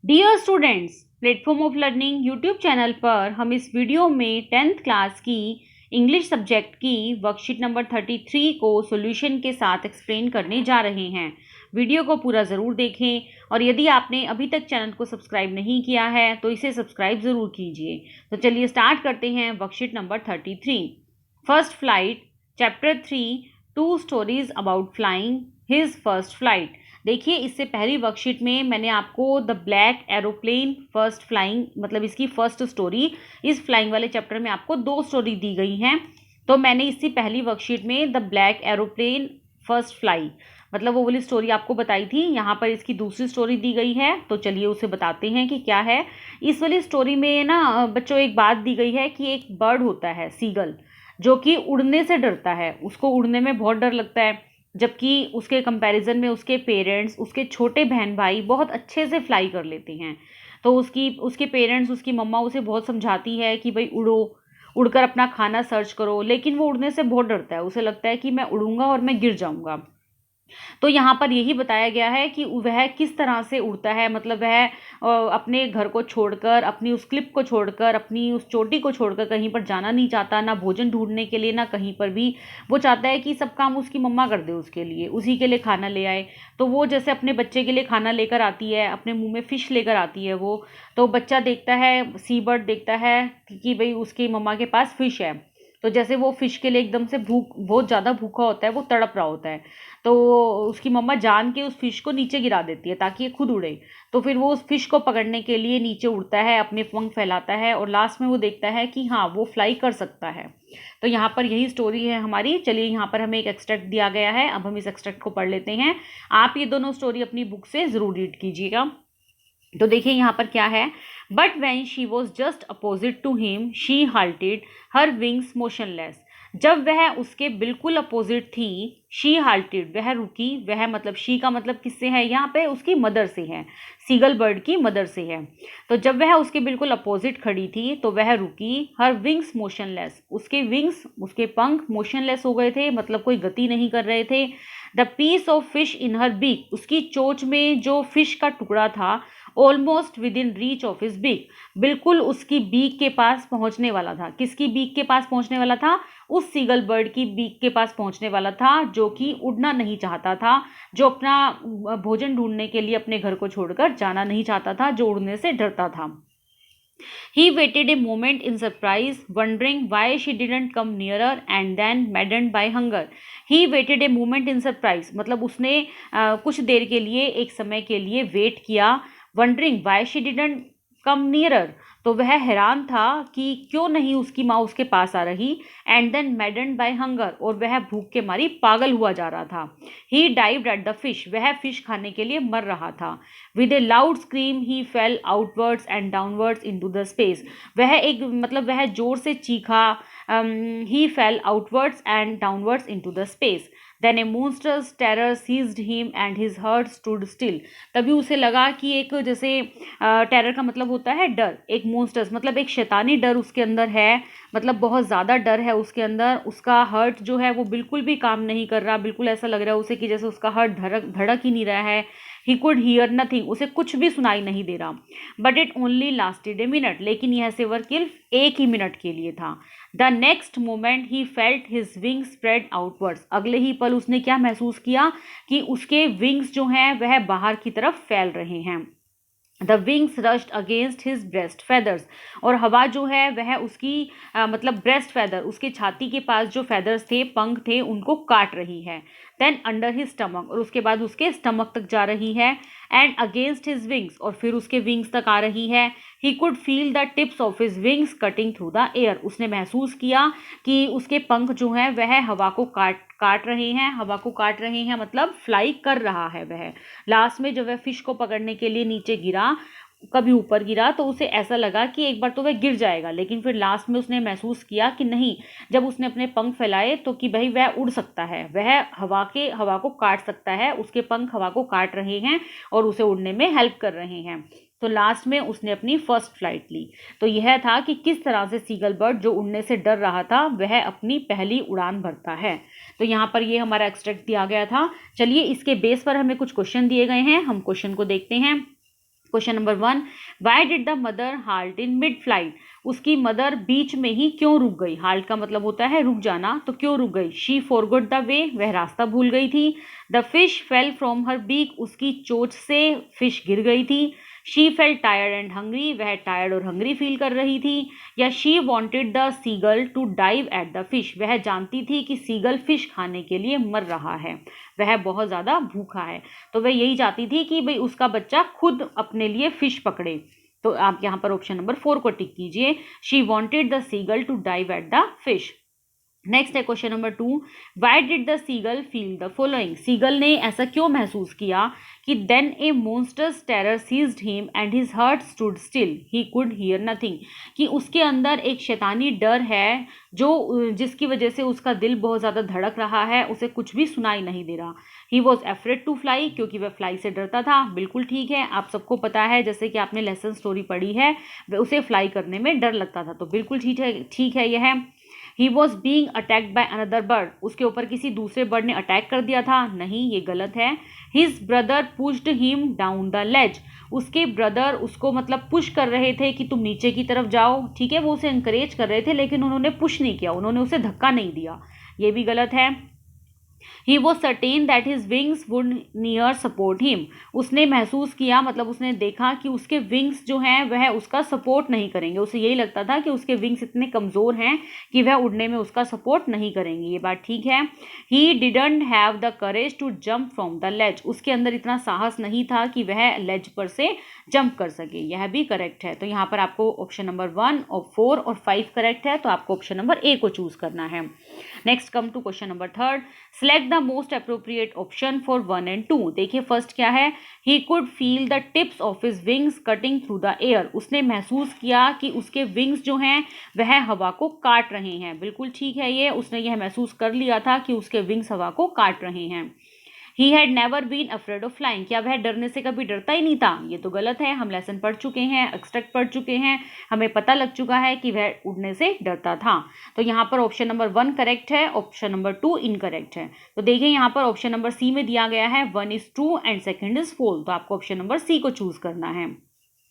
Dear students, platform of learning YouTube channel पर हम इस वीडियो में 10th क्लास की इंग्लिश सब्जेक्ट की वर्कशीट नंबर 33 को सॉल्यूशन के साथ एक्सप्लेन करने जा रहे हैं। वीडियो को पूरा ज़रूर देखें और यदि आपने अभी तक चैनल को सब्सक्राइब नहीं किया है तो इसे सब्सक्राइब ज़रूर कीजिए। तो चलिए स्टार्ट करते हैं worksheet number 33। First flight, chapter 3, 2 stories about flying, his first flight. देखिए, इससे पहली वर्कशीट में मैंने आपको the black aeroplane first flying मतलब इसकी फर्स्ट स्टोरी, इस फ्लाइंग वाले चैप्टर में आपको 2 स्टोरी दी गई हैं। तो मैंने इससे पहली वर्कशीट में the black aeroplane first fly मतलब वो वाली स्टोरी आपको बताई थी। यहाँ पर इसकी दूसरी स्टोरी दी गई है, तो चलिए उसे बताते हैं कि क्या है। इस वाली स्टोरी में ना बच्चों एक बात दी गई है कि एक बर्ड होता है सीगल, जो कि उड़ने से डरता है। उसको उड़ने में बहुत डर लगता है, जबकि उसके कंपैरिजन में उसके पेरेंट्स, उसके छोटे बहन भाई बहुत अच्छे से फ्लाई कर लेते हैं। तो उसके पेरेंट्स, उसकी मम्मा उसे बहुत समझाती है कि भाई उड़ो, उड़कर अपना खाना सर्च करो, लेकिन वो उड़ने से बहुत डरता है। उसे लगता है कि मैं उड़ूंगा और मैं गिर जाऊंगा। तो यहाँ पर यही बताया गया है कि वह किस तरह से उड़ता है। मतलब वह अपने घर को छोड़कर, अपनी उस क्लिप को छोड़कर, अपनी उस चोटी को छोड़कर कहीं पर जाना नहीं चाहता, ना भोजन ढूंढने के लिए, ना कहीं पर भी। वो चाहता है कि सब काम उसकी मम्मा कर दे उसके लिए, उसी के लिए खाना ले आए। तो वो जैसे अपने बच्चे के लिए खाना लेकर आती है, अपने मुंह में फिश लेकर आती है वो, तो बच्चा देखता है, सी बर्ड देखता है कि भाई उसकी मम्मा के पास फिश है। तो जैसे वो फिश के लिए एकदम से बहुत ज़्यादा भूखा होता है, वो तड़प रहा होता है। तो उसकी मम्मा जान के उस फिश को नीचे गिरा देती है ताकि ये खुद उड़े। तो फिर वो उस फिश को पकड़ने के लिए नीचे उड़ता है, अपने पंख फैलाता है, और लास्ट में वो देखता है कि हाँ, वो फ्लाई कर सकता है। तो यहाँ पर यही स्टोरी है हमारी। चलिए, यहाँ पर हमें एक एक्सट्रैक्ट दिया गया है, अब हम इस एक्सट्रैक्ट को पढ़ लेते हैं। आप ये दोनों स्टोरी अपनी बुक से ज़रूर रीड कीजिएगा। तो देखिए यहाँ पर क्या है। But when she was just opposite to him she halted, her wings motionless. जब वह उसके बिल्कुल अपोजिट थी, शी हाल्टेड, वह रुकी। वह मतलब शी का मतलब किससे है यहाँ पे? उसकी मदर से है, सीगल बर्ड की मदर से है। तो जब वह उसके बिल्कुल अपोजिट खड़ी थी तो वह रुकी। हर विंग्स मोशनलेस, उसके विंग्स, उसके पंख मोशनलेस हो गए थे, मतलब कोई गति नहीं कर रहे थे। The piece of fish in her beak, उसकी चोंच में जो फिश का टुकड़ा था, almost within reach of his beak, बिल्कुल उसकी बीक के पास पहुंचने वाला था। किसकी बीक के पास पहुंचने वाला था? उस सीगल बर्ड की बीक के पास पहुंचने वाला था, जो कि उड़ना नहीं चाहता था, जो अपना भोजन ढूंढने के लिए अपने घर को छोड़कर जाना नहीं चाहता था, जो उड़ने से डरता था। He waited a moment in surprise, wondering why she didn't come nearer, and then maddened by hunger. He waited a moment in surprise, मतलब उसने कुछ देर के लिए, एक समय के लिए वेट किया। wondering why she didn't come nearer, तो वह हैरान था कि क्यों नहीं उसकी माँ उसके पास आ रही। And then maddened by hunger, और वह भूख के मारी पागल हुआ जा रहा था। He dived at the fish, वह फिश खाने के लिए मर रहा था। With a loud scream he fell outwards and downwards into the space, वह एक मतलब वह जोर से चीखा। He fell outwards and downwards into the space. Then a monstrous terror seized him and his heart stood still, तभी उसे लगा कि एक जैसे टेरर का मतलब होता है डर, एक monstrous मतलब एक शैतानी डर उसके अंदर है, मतलब बहुत ज़्यादा डर है उसके अंदर। उसका हर्ट जो है वो बिल्कुल भी काम नहीं कर रहा, बिल्कुल ऐसा लग रहा है उसे कि जैसे उसका हर्ट धड़क ही नहीं रहा है। ही कुड हियर नथिंग, उसे कुछ भी सुनाई नहीं दे रहा। But it only lasted a minute, लेकिन यह सिर्फ सिर्फ एक ही मिनट के लिए था। The next moment he felt his wings spread outwards, अगले ही पल उसने क्या महसूस किया कि उसके विंग्स जो हैं वह बाहर की तरफ फैल रहे हैं। The wings rushed against his breast feathers, और हवा जो है वह उसकी मतलब ब्रेस्ट फेदर, उसके छाती के पास जो फेदर्स थे, पंख थे, उनको काट रही है। देन अंडर हिज स्टमक, और उसके बाद उसके स्टमक तक जा रही है। एंड अगेंस्ट हिज विंग्स, और फिर उसके विंग्स तक आ रही है। He could feel the tips of his wings cutting through the air, उसने महसूस किया कि उसके पंख जो हैं वह हवा को काट रहे हैं। हवा को काट रहे हैं मतलब फ्लाई कर रहा है वह। लास्ट में जब वह फिश को पकड़ने के लिए नीचे गिरा, कभी ऊपर गिरा, तो उसे ऐसा लगा कि एक बार तो वह गिर जाएगा, लेकिन फिर लास्ट में उसने महसूस किया कि नहीं, जब उसने अपने पंख फैलाए तो कि भाई वह उड़ सकता है, वह हवा को काट सकता है, उसके पंख हवा को काट रहे हैं और उसे उड़ने में हेल्प कर रहे हैं। तो लास्ट में उसने अपनी फर्स्ट फ्लाइट ली। तो यह था कि किस तरह से सीगल बर्ड जो उड़ने से डर रहा था वह अपनी पहली उड़ान भरता है। तो यहाँ पर ये हमारा एक्सट्रैक्ट दिया गया था। चलिए, इसके बेस पर हमें कुछ क्वेश्चन दिए गए हैं, हम क्वेश्चन को देखते हैं। Question number 1, Y did the mother halt in mid flight? उसकी मदर बीच में ही क्यों रुक गई? हाल्ट का मतलब होता है रुक जाना, तो क्यों रुक गई? शी फॉरगॉट द वे, वह रास्ता भूल गई थी। The fish fell from her beak, उसकी चोंच से फिश गिर गई थी। She felt tired and hungry, वह टायर्ड और हंग्री फील कर रही थी। या she wanted the seagull to dive at the fish, वह जानती थी कि सीगल फिश खाने के लिए मर रहा है, वह बहुत ज़्यादा भूखा है, तो वह यही चाहती थी कि भाई उसका बच्चा खुद अपने लिए फिश पकड़े। तो आप यहाँ पर ऑप्शन नंबर 4 को टिक कीजिए, she wanted the seagull to dive at the fish. Next है question number 2, why did the seagull feel the following? Seagull ने ऐसा क्यों महसूस किया कि then a monstrous terror seized him and his heart stood still, he could hear nothing, कि उसके अंदर एक शैतानी डर है जो जिसकी वजह से उसका दिल बहुत ज़्यादा धड़क रहा है, उसे कुछ भी सुनाई नहीं दे रहा। He was afraid to fly, क्योंकि वह फ्लाई से डरता था, बिल्कुल ठीक है, आप सबको पता है, जैसे कि आपने लेसन स्टोरी पढ़ी है, उसे फ्लाई करने में डर लगता था, तो बिल्कुल ठीक है यह। He was being attacked by another bird, उसके ऊपर किसी दूसरे बर्ड ने अटैक कर दिया था, नहीं ये गलत है। His brother pushed him down the ledge, उसके ब्रदर उसको मतलब पुश कर रहे थे कि तुम नीचे की तरफ जाओ, ठीक है, वो उसे इंकरेज कर रहे थे, लेकिन उन्होंने पुश नहीं किया, उन्होंने उसे धक्का नहीं दिया, ये भी गलत है। He was certain that his wings would near support him, उसने महसूस किया मतलब उसने देखा कि उसके विंग्स जो हैं वह उसका सपोर्ट नहीं करेंगे, उसे यही लगता था कि उसके विंग्स इतने कमज़ोर हैं कि वह उड़ने में उसका सपोर्ट नहीं करेंगे, ये बात ठीक है। He didn't have the courage to jump from the ledge, उसके अंदर इतना साहस नहीं था कि वह लेज पर से जंप कर सके, यह भी करेक्ट है। तो यहाँ पर आपको ऑप्शन नंबर 1 और 4 और 5 करेक्ट है, तो आपको ऑप्शन नंबर ए को चूज करना है। Next come to question number 3, select the most appropriate option for 1 and 2। देखिए फर्स्ट क्या है, he could feel the tips of his wings cutting through the air, उसने महसूस किया कि उसके विंग्स जो हैं वह हवा को काट रहे हैं, बिल्कुल ठीक है ये, उसने यह महसूस कर लिया था कि उसके विंग्स हवा को काट रहे हैं। He had never been afraid of flying, क्या वह डरने से कभी डरता ही नहीं था, ये तो गलत है, हम लेसन पढ़ चुके हैं, एक्सट्रैक्ट पढ़ चुके हैं, हमें पता लग चुका है कि वह उड़ने से डरता था। तो यहाँ पर ऑप्शन नंबर 1 करेक्ट है, ऑप्शन नंबर 2 इनकरेक्ट है। तो देखिए यहाँ पर ऑप्शन नंबर सी में दिया गया है 1 is true and 2 is false, तो आपको ऑप्शन नंबर सी को चूज करना है।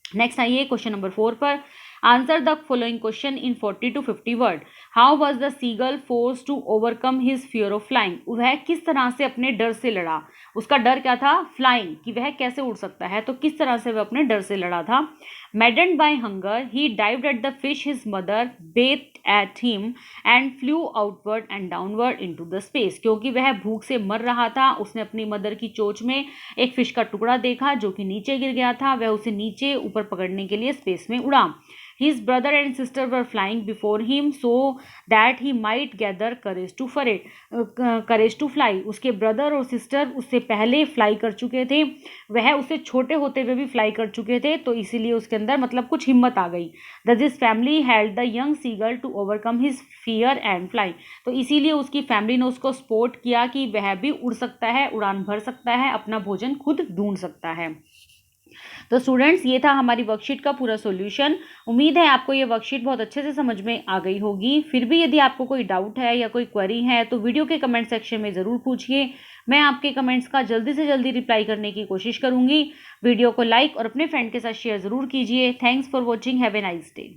नेक्स्ट आइए क्वेश्चन नंबर 4 पर, answer the following question in 40 to 50 word. How was the seagull force to overcome his fear of flying, वह किस तरह से अपने डर से लड़ा, उसका डर क्या था, फ्लाइंग, कि वह कैसे उड़ सकता है, तो किस तरह से वह अपने डर से लड़ा था। Maddened by hunger he dived at the fish his mother bent at him and flew outward and downward into the space, क्योंकि वह भूख से मर रहा था, उसने अपनी मदर की चोंच में एक फिश का टुकड़ा देखा जो कि नीचे गिर गया था, वह उसे नीचे ऊपर पकड़ने के लिए स्पेस में उड़ा। His brother and sister were flying before him so that he might gather courage to fly. उसके ब्रदर और सिस्टर उससे पहले फ्लाई कर चुके थे, वह उससे छोटे होते हुए भी फ्लाई कर चुके थे, तो इसीलिए उसके अंदर मतलब कुछ हिम्मत आ गई। Thus his family helped the young seagull to overcome his fear and fly. तो इसीलिए उसकी फैमिली ने उसको सपोर्ट किया कि वह भी उड़ सकता है, उड़ान भर सकता है, अपना भोजन खुद ढूंढ सकता है। तो स्टूडेंट्स ये था हमारी वर्कशीट का पूरा सॉल्यूशन। उम्मीद है आपको ये वर्कशीट बहुत अच्छे से समझ में आ गई होगी। फिर भी यदि आपको कोई डाउट है या कोई क्वेरी है तो वीडियो के कमेंट सेक्शन में ज़रूर पूछिए, मैं आपके कमेंट्स का जल्दी से जल्दी रिप्लाई करने की कोशिश करूँगी। वीडियो को लाइक और अपने फ्रेंड के साथ शेयर ज़रूर कीजिए। Thanks for watching, have a nice day.